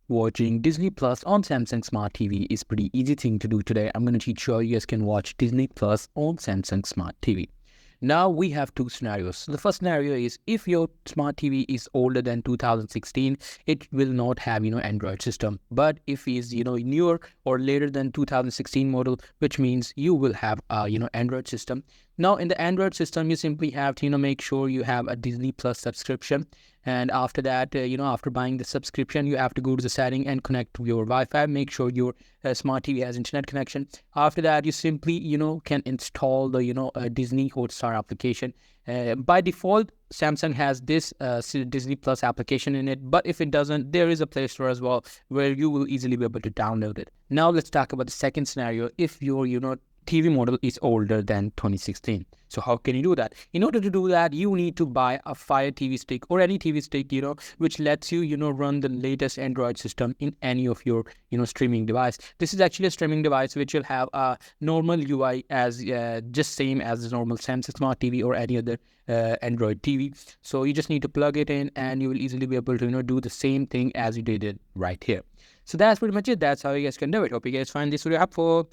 Watching Disney Plus on Samsung Smart TV is pretty easy thing to do today. I'm going to teach you how you guys can watch Disney Plus on Samsung Smart TV. Now we have two scenarios. So the first scenario is if your smart TV is older than 2016, it will not have, Android system. But if it's, newer or later than 2016 model, which means you will have Android system. Now in the Android system, you simply have to, make sure you have a Disney Plus subscription. And after that, after buying the subscription, you have to go to the setting and connect to your Wi-Fi. Make sure your smart TV has internet connection. After that, you simply, can install the, Disney Hotstar application. By default, Samsung has this Disney Plus application in it. But if it doesn't, there is a Play Store as well where you will easily be able to download it. Now let's talk about the second scenario. If your, TV model is older than 2016. So how can you do that? In order to do that, you need to buy a Fire TV stick or any TV stick, which lets you, run the latest Android system in any of your, streaming device. This is actually a streaming device which will have a normal UI as just same as the normal Samsung Smart TV or any other Android TV. So you just need to plug it in and you will easily be able to, do the same thing as you did it right here. So that's pretty much it. That's how you guys can do it. Hope you guys find this video helpful.